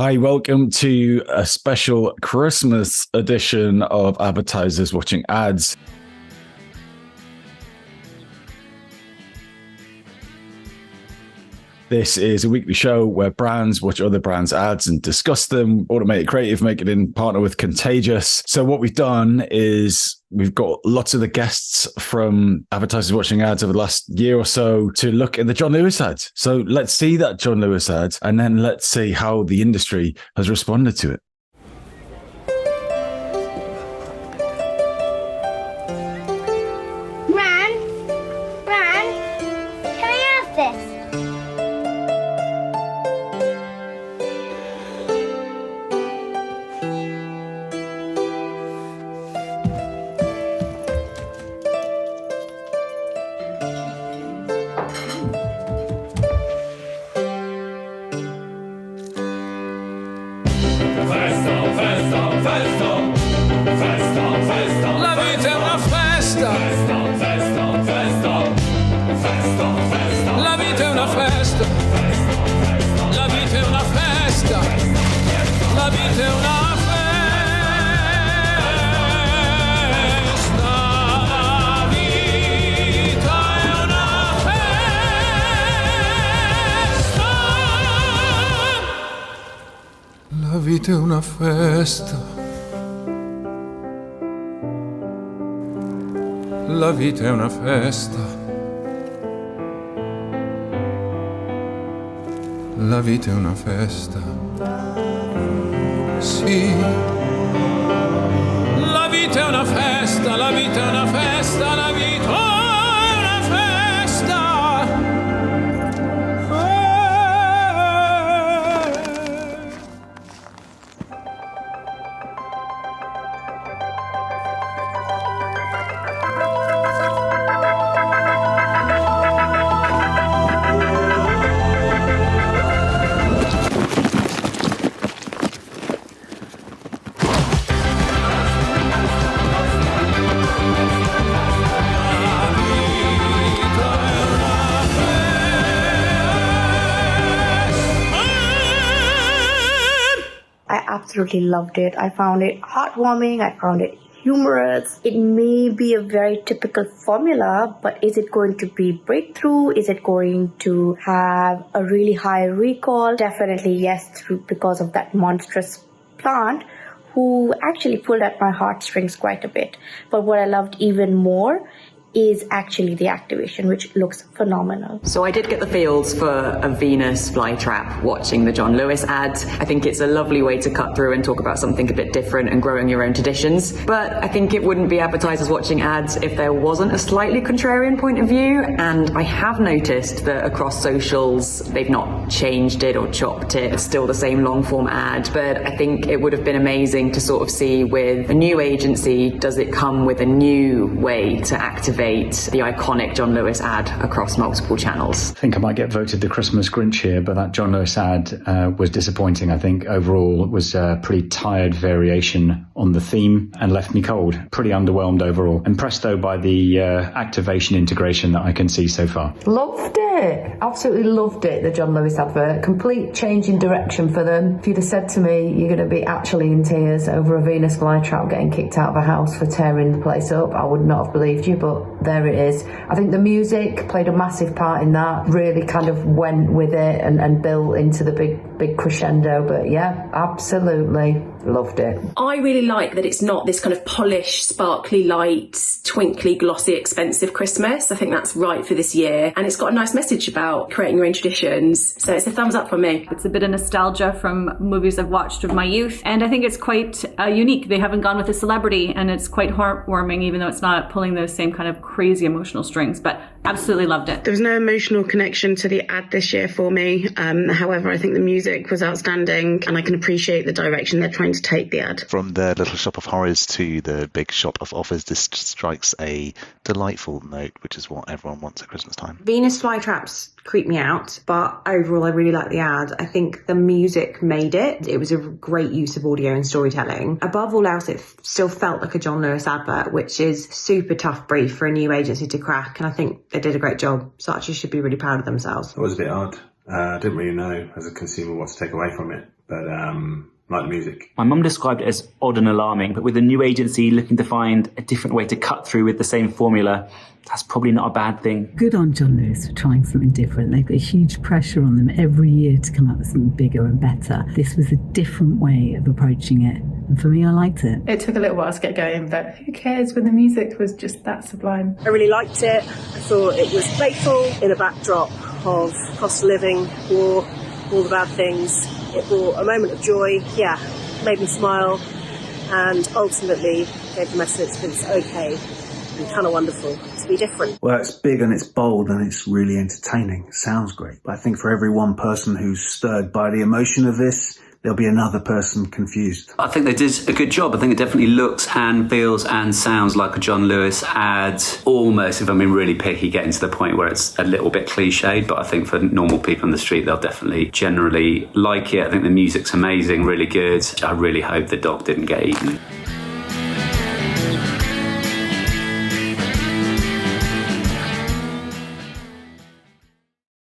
Hi, welcome to a special Christmas edition of Advertisers Watching Ads. This is a weekly show where brands watch other brands' ads and discuss them, automate it creative, make it in partner with Contagious. So what we've done is we've got lots of the guests from Advertisers Watching Ads over the last year or so to look at the John Lewis ads. So let's see that John Lewis ad, and then let's see how the industry has responded to it. Gran, can I have this? La vita è una festa. La vita è una festa. La vita è una festa. Sì. La vita è una festa, la vita è una festa, la vita è una festa. Absolutely loved it. I found it heartwarming. I found it humorous. It may be a very typical formula, but is it going to be breakthrough? Is it going to have a really high recall? Definitely yes, because of that monstrous plant who actually pulled at my heartstrings quite a bit. But what I loved even more is actually the activation, which looks phenomenal. So I did get the feels for a Venus flytrap watching the John Lewis ad. I think it's a lovely way to cut through and talk about something a bit different and growing your own traditions. But I think it wouldn't be Advertisers Watching Ads if there wasn't a slightly contrarian point of view. And I have noticed that across socials, they've not changed it or chopped it. It's still the same long form ad. But I think it would have been amazing to sort of see with a new agency, does it come with a new way to activate the iconic John Lewis ad across multiple channels? I think I might get voted the Christmas Grinch here, but that John Lewis ad was disappointing. I think overall it was a pretty tired variation on the theme and left me cold. Pretty underwhelmed overall. Impressed though by the activation integration that I can see so far. Loved it. Absolutely loved it, the John Lewis advert. Complete change in direction for them. If you'd have said to me, you're going to be actually in tears over a Venus flytrap getting kicked out of a house for tearing the place up, I would not have believed you, but there it is. I think the music played a massive part in that, really kind of went with it and built into the big crescendo. But yeah, absolutely loved it. I really like that it's not this kind of polished, sparkly light, twinkly, glossy, expensive Christmas. I think that's right for this year. And it's got a nice message about creating your own traditions. So it's a thumbs up from me. It's a bit of nostalgia from movies I've watched of my youth. And I think it's quite unique. They haven't gone with a celebrity, and it's quite heartwarming, even though it's not pulling those same kind of crazy emotional strings. But absolutely loved it. There was no emotional connection to the ad this year for me. However, I think the music was outstanding, and I can appreciate the direction they're trying to take the ad. From the little shop of horrors to the big shop of offers, this strikes a delightful note, which is what everyone wants at Christmas time. Venus flytraps creep me out, but overall I really like the ad. I think the music made it. It was a great use of audio and storytelling. Above all else, it still felt like a John Lewis advert, which is super tough brief for a new agency to crack, and I think they did a great job. Saatchi should be really proud of themselves. It was a bit odd. I didn't really know as a consumer what to take away from it, but like the music. My mum described it as odd and alarming, but with a new agency looking to find a different way to cut through with the same formula, that's probably not a bad thing. Good on John Lewis for trying something different. They've got a huge pressure on them every year to come up with something bigger and better. This was a different way of approaching it. And for me, I liked it. It took a little while to get going, but who cares when the music was just that sublime. I really liked it. I thought it was playful in a backdrop of cost of living, war, all the bad things. It brought a moment of joy, made me smile, and ultimately gave the message that it's okay and kind of wonderful to be different. Well, it's big and it's bold and it's really entertaining. It sounds great. But I think for every one person who's stirred by the emotion of this, there'll be another person confused. I think they did a good job. I think it definitely looks and feels and sounds like a John Lewis ad. Almost, if I'm being really picky, getting to the point where it's a little bit cliched, but I think for normal people on the street, they'll definitely generally like it. I think the music's amazing, really good. I really hope the dog didn't get eaten.